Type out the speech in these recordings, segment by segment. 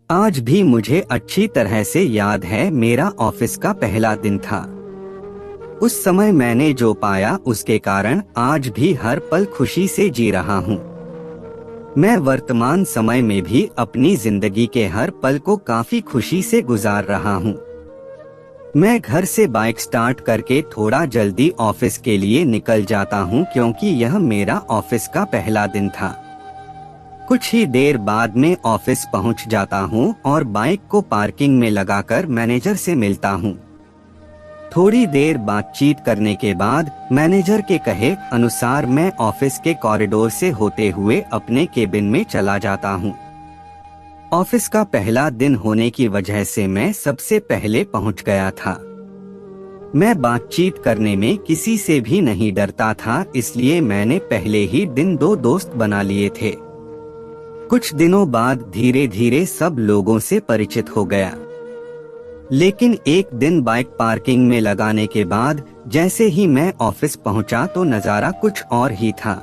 आज भी मुझे अच्छी तरह से याद है, मेरा ऑफिस का पहला दिन था। उस समय मैंने जो पाया उसके कारण आज भी हर पल खुशी से जी रहा हूँ। मैं वर्तमान समय में भी अपनी जिंदगी के हर पल को काफी खुशी से गुजार रहा हूँ। मैं घर से बाइक स्टार्ट करके थोड़ा जल्दी ऑफिस के लिए निकल जाता हूँ क्योंकि यह मेरा ऑफिस का पहला दिन था। कुछ ही देर बाद में ऑफिस पहुंच जाता हूं और बाइक को पार्किंग में लगाकर मैनेजर से मिलता हूं। थोड़ी देर बातचीत करने के बाद मैनेजर के कहे अनुसार मैं ऑफिस के कॉरिडोर से होते हुए अपने केबिन में चला जाता हूं। ऑफिस का पहला दिन होने की वजह से मैं सबसे पहले पहुंच गया था। मैं बातचीत करने में किसी से भी नहीं डरता था, इसलिए मैंने पहले ही दिन 2 दोस्त बना लिए थे। कुछ दिनों बाद धीरे धीरे सब लोगों से परिचित हो गया। लेकिन एक दिन बाइक पार्किंग में लगाने के बाद जैसे ही मैं ऑफिस पहुंचा तो नजारा कुछ और ही था।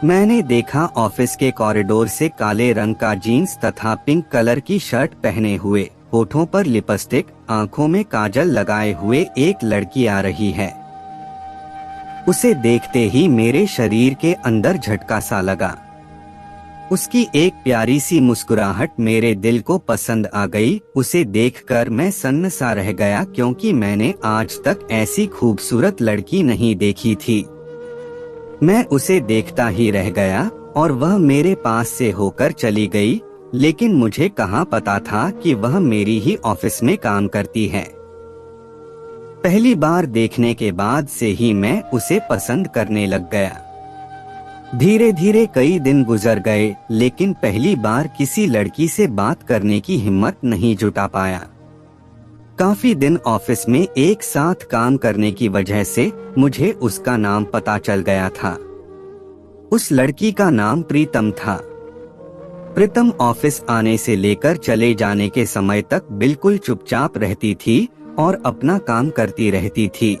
मैंने देखा ऑफिस के कॉरिडोर से काले रंग का जीन्स तथा पिंक कलर की शर्ट पहने हुए, होठों पर लिपस्टिक, आंखों में काजल लगाए हुए एक लड़की आ रही है। उसे देखते ही मेरे शरीर के अंदर झटका सा लगा। उसकी एक प्यारी सी मुस्कुराहट मेरे दिल को पसंद आ गई। उसे देखकर मैं सन्न सा रह गया क्योंकि मैंने आज तक ऐसी खूबसूरत लड़की नहीं देखी थी। मैं उसे देखता ही रह गया और वह मेरे पास से होकर चली गई, लेकिन मुझे कहाँ पता था कि वह मेरी ही ऑफिस में काम करती है। पहली बार देखने के बाद से ही मैं उसे पसंद करने लग गया। धीरे धीरे कई दिन गुजर गए, लेकिन पहली बार किसी लड़की से बात करने की हिम्मत नहीं जुटा पाया। काफी दिन ऑफिस में एक साथ काम करने की वजह से मुझे उसका नाम पता चल गया था। उस लड़की का नाम प्रीतम था। प्रीतम ऑफिस आने से लेकर चले जाने के समय तक बिल्कुल चुपचाप रहती थी और अपना काम करती रहती थी,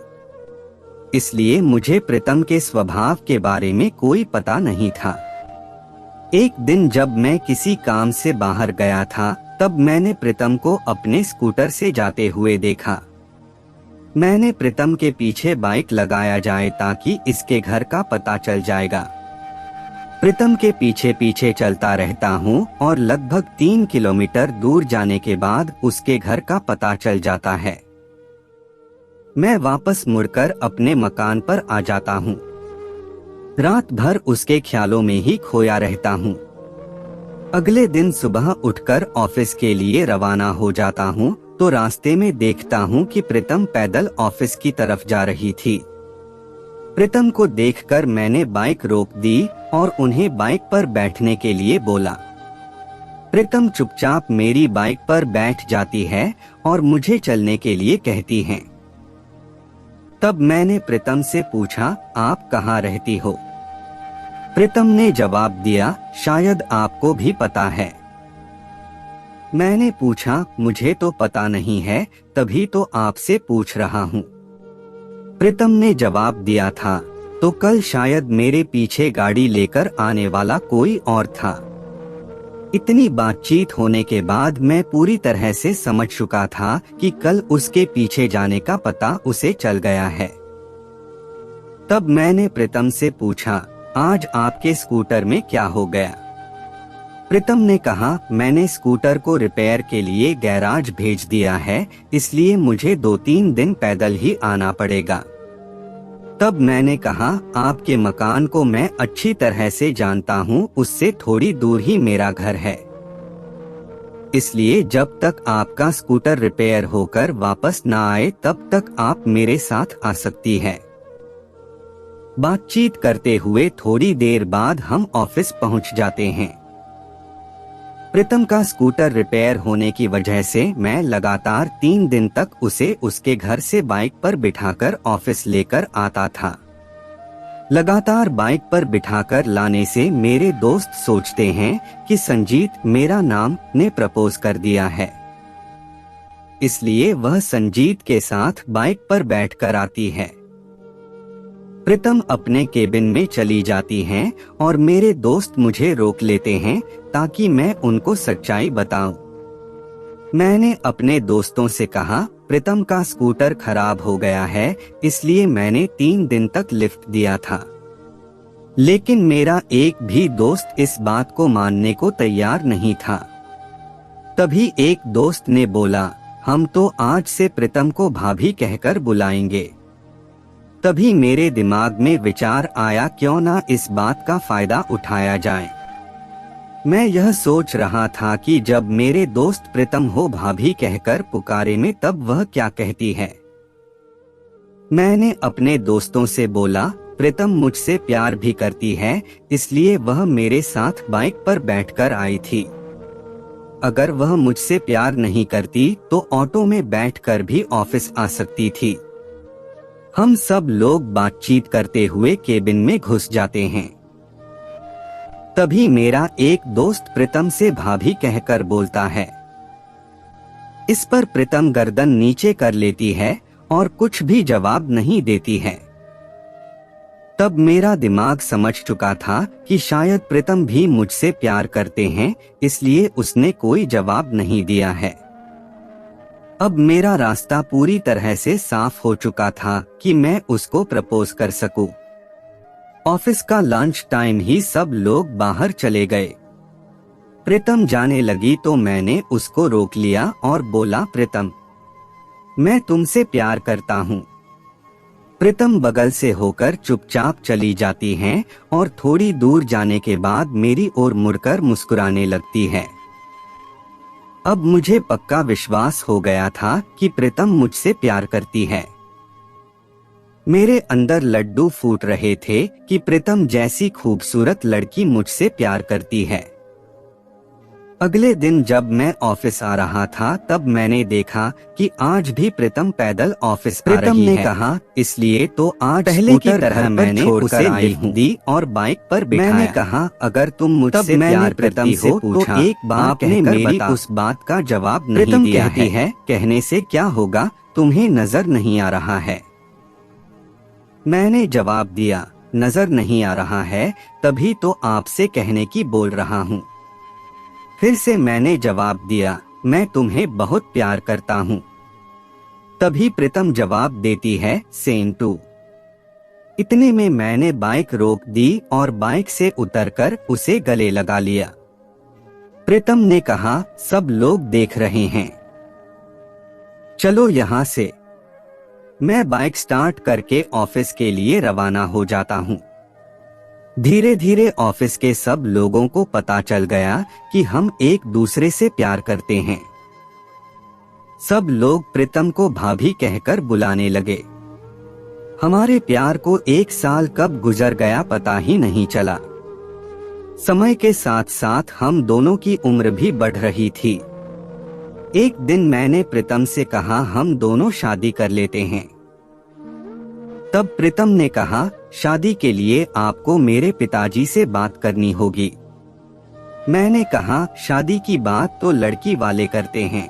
इसलिए मुझे प्रीतम के स्वभाव के बारे में कोई पता नहीं था। एक दिन जब मैं किसी काम से बाहर गया था, तब मैंने प्रीतम को अपने स्कूटर से जाते हुए देखा। मैंने प्रीतम के पीछे बाइक लगाया जाए ताकि इसके घर का पता चल जाएगा। प्रीतम के पीछे पीछे चलता रहता हूँ और लगभग 3 किलोमीटर दूर जाने के बाद उसके घर का पता चल जाता है। मैं वापस मुड़कर अपने मकान पर आ जाता हूँ। रात भर उसके ख्यालों में ही खोया रहता हूँ। अगले दिन सुबह उठकर ऑफिस के लिए रवाना हो जाता हूँ तो रास्ते में देखता हूँ कि प्रीतम पैदल ऑफिस की तरफ जा रही थी। प्रीतम को देखकर मैंने बाइक रोक दी और उन्हें बाइक पर बैठने के लिए बोला। प्रीतम चुपचाप मेरी बाइक पर बैठ जाती है और मुझे चलने के लिए कहती है। तब मैंने प्रीतम से पूछा, आप कहाँ रहती हो? प्रीतम ने जवाब दिया, शायद आपको भी पता है। मैंने पूछा, मुझे तो पता नहीं है, तभी तो आपसे पूछ रहा हूँ। प्रीतम ने जवाब दिया था, तो कल शायद मेरे पीछे गाड़ी लेकर आने वाला कोई और था। इतनी बातचीत होने के बाद मैं पूरी तरह से समझ चुका था कि कल उसके पीछे जाने का पता उसे चल गया है। तब मैंने प्रीतम से पूछा, आज आपके स्कूटर में क्या हो गया? प्रीतम ने कहा, मैंने स्कूटर को रिपेयर के लिए गैराज भेज दिया है, इसलिए मुझे 2-3 दिन पैदल ही आना पड़ेगा। तब मैंने कहा, आपके मकान को मैं अच्छी तरह से जानता हूँ, उससे थोड़ी दूर ही मेरा घर है, इसलिए जब तक आपका स्कूटर रिपेयर होकर वापस ना आए तब तक आप मेरे साथ आ सकती है। बातचीत करते हुए थोड़ी देर बाद हम ऑफिस पहुँच जाते हैं। प्रीतम का स्कूटर रिपेयर होने की वजह से मैं लगातार 3 दिन तक उसे उसके घर से बाइक पर बिठाकर ऑफिस लेकर आता था। लगातार बाइक पर बिठाकर लाने से मेरे दोस्त सोचते हैं कि संजीत, मेरा नाम, ने प्रपोज कर दिया है, इसलिए वह संजीत के साथ बाइक पर बैठकर आती है। प्रीतम अपने केबिन में चली जाती हैं और मेरे दोस्त मुझे रोक लेते हैं ताकि मैं उनको सच्चाई बताऊं। मैंने अपने दोस्तों से कहा, प्रीतम का स्कूटर खराब हो गया है, इसलिए मैंने 3 दिन तक लिफ्ट दिया था। लेकिन मेरा एक भी दोस्त इस बात को मानने को तैयार नहीं था। तभी एक दोस्त ने बोला, हम तो आज से प्रीतम को भाभी कहकर बुलाएंगे। तभी मेरे दिमाग में विचार आया, क्यों ना इस बात का फायदा उठाया जाए। मैं यह सोच रहा था कि जब मेरे दोस्त प्रीतम हो भाभी कहकर पुकारे में, तब वह क्या कहती है। मैंने अपने दोस्तों से बोला, प्रीतम मुझसे प्यार भी करती है, इसलिए वह मेरे साथ बाइक पर बैठकर आई थी। अगर वह मुझसे प्यार नहीं करती तो ऑटो में बैठकर भी ऑफिस आ सकती थी। हम सब लोग बातचीत करते हुए केबिन में घुस जाते हैं। तभी मेरा एक दोस्त प्रीतम से भाभी कहकर बोलता है। इस पर प्रीतम गर्दन नीचे कर लेती है और कुछ भी जवाब नहीं देती है। तब मेरा दिमाग समझ चुका था कि शायद प्रीतम भी मुझसे प्यार करते हैं, इसलिए उसने कोई जवाब नहीं दिया है। अब मेरा रास्ता पूरी तरह से साफ हो चुका था कि मैं उसको प्रपोज कर सकूं। ऑफिस का लंच टाइम ही सब लोग बाहर चले गए। प्रीतम जाने लगी तो मैंने उसको रोक लिया और बोला, प्रीतम, मैं तुमसे प्यार करता हूँ। प्रीतम बगल से होकर चुपचाप चली जाती हैं और थोड़ी दूर जाने के बाद मेरी ओर मुड़कर मुस्कुराने लगती है। अब मुझे पक्का विश्वास हो गया था कि प्रीतम मुझसे प्यार करती है। मेरे अंदर लड्डू फूट रहे थे कि प्रीतम जैसी खूबसूरत लड़की मुझसे प्यार करती है। अगले दिन जब मैं ऑफिस आ रहा था तब मैंने देखा कि आज भी प्रीतम पैदल ऑफिस आ रही है। प्रीतम ने कहा, इसलिए तो आज पहले की तरह मैंने उसे लिफ्ट दी और बाइक पर बिठाया। मैंने कहा, अगर तुम मुझसे प्यार करती हो तो एक बात आपने मेरी उस बात का जवाब नहीं दिया है। कहने से क्या होगा, तुम्हें नजर नहीं आ रहा है। मैंने जवाब दिया, नजर नहीं आ रहा है, तभी तो आपसे कहने की बोल रहा हूँ। फिर से मैंने जवाब दिया, मैं तुम्हें बहुत प्यार करता हूँ। तभी प्रीतम जवाब देती है, सेम टू। इतने में मैंने बाइक रोक दी और बाइक से उतरकर उसे गले लगा लिया। प्रीतम ने कहा, सब लोग देख रहे हैं, चलो यहाँ से। मैं बाइक स्टार्ट करके ऑफिस के लिए रवाना हो जाता हूँ। धीरे धीरे ऑफिस के सब लोगों को पता चल गया कि हम एक दूसरे से प्यार करते हैं। सब लोग प्रीतम को भाभी कहकर बुलाने लगे। हमारे प्यार को 1 साल कब गुजर गया पता ही नहीं चला। समय के साथ साथ हम दोनों की उम्र भी बढ़ रही थी। एक दिन मैंने प्रीतम से कहा, हम दोनों शादी कर लेते हैं। तब प्रीतम ने कहा, शादी के लिए आपको मेरे पिताजी से बात करनी होगी। मैंने कहा, शादी की बात तो लड़की वाले करते हैं।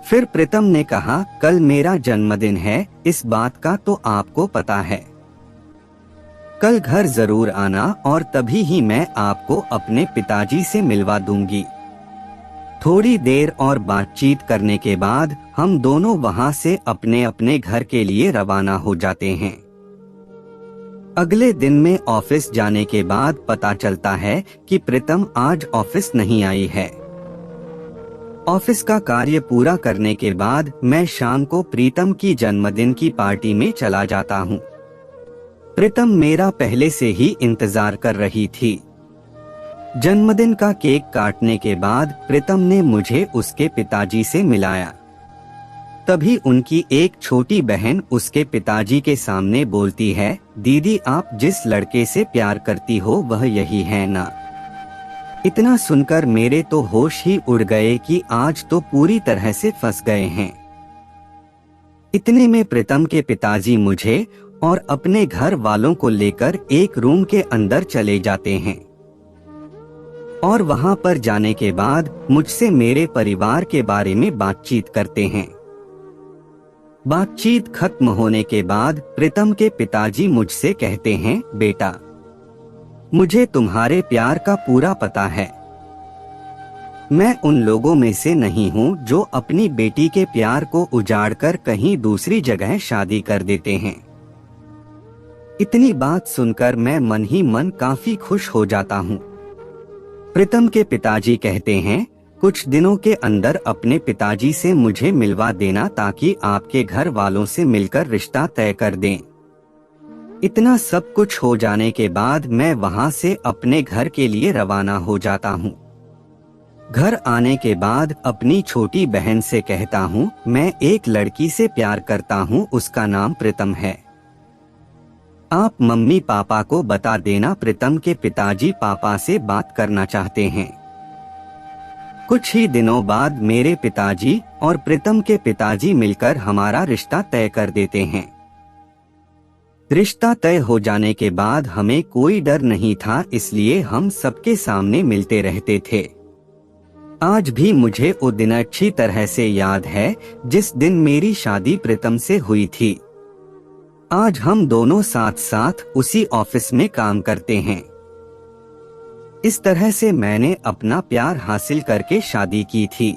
फिर प्रीतम ने कहा, कल मेरा जन्मदिन है, इस बात का तो आपको पता है। कल घर जरूर आना और तभी ही मैं आपको अपने पिताजी से मिलवा दूंगी। थोड़ी देर और बातचीत करने के बाद हम दोनों वहां से अपने अपने घर के लिए रवाना हो जाते हैं। अगले दिन में ऑफिस जाने के बाद पता चलता है कि प्रीतम आज ऑफिस नहीं आई है। ऑफिस का कार्य पूरा करने के बाद मैं शाम को प्रीतम की जन्मदिन की पार्टी में चला जाता हूँ। प्रीतम मेरा पहले से ही इंतजार कर रही थी। जन्मदिन का केक काटने के बाद प्रीतम ने मुझे उसके पिताजी से मिलाया। तभी उनकी एक छोटी बहन उसके पिताजी के सामने बोलती है, दीदी आप जिस लड़के से प्यार करती हो वह यही है ना। इतना सुनकर मेरे तो होश ही उड़ गए कि आज तो पूरी तरह से फंस गए हैं। इतने में प्रीतम के पिताजी मुझे और अपने घर वालों को लेकर एक रूम के अंदर चले जाते हैं और वहां पर जाने के बाद मुझसे मेरे परिवार के बारे में बातचीत करते हैं। बातचीत खत्म होने के बाद प्रीतम के पिताजी मुझसे कहते हैं, बेटा मुझे तुम्हारे प्यार का पूरा पता है। मैं उन लोगों में से नहीं हूँ जो अपनी बेटी के प्यार को उजाड़कर कहीं दूसरी जगह शादी कर देते हैं। इतनी बात सुनकर मैं मन ही मन काफी खुश हो जाता हूँ। प्रीतम के पिताजी कहते हैं, कुछ दिनों के अंदर अपने पिताजी से मुझे मिलवा देना ताकि आपके घर वालों से मिलकर रिश्ता तय कर दें। इतना सब कुछ हो जाने के बाद मैं वहां से अपने घर के लिए रवाना हो जाता हूँ। घर आने के बाद अपनी छोटी बहन से कहता हूँ, मैं एक लड़की से प्यार करता हूँ, उसका नाम प्रीतम है। आप मम्मी पापा को बता देना। प्रीतम के पिताजी पापा से बात करना चाहते हैं। कुछ ही दिनों बाद मेरे पिताजी और प्रीतम के पिताजी मिलकर हमारा रिश्ता तय कर देते हैं। रिश्ता तय हो जाने के बाद हमें कोई डर नहीं था, इसलिए हम सबके सामने मिलते रहते थे। आज भी मुझे वो दिन अच्छी तरह से याद है जिस दिन मेरी शादी प्रीतम से हुई थी। आज हम दोनों साथ साथ उसी ऑफिस में काम करते हैं। इस तरह से मैंने अपना प्यार हासिल करके शादी की थी।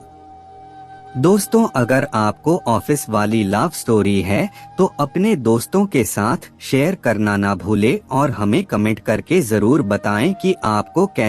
दोस्तों, अगर आपको ऑफिस वाली लव स्टोरी है तो अपने दोस्तों के साथ शेयर करना ना भूले और हमें कमेंट करके जरूर बताएं कि आपको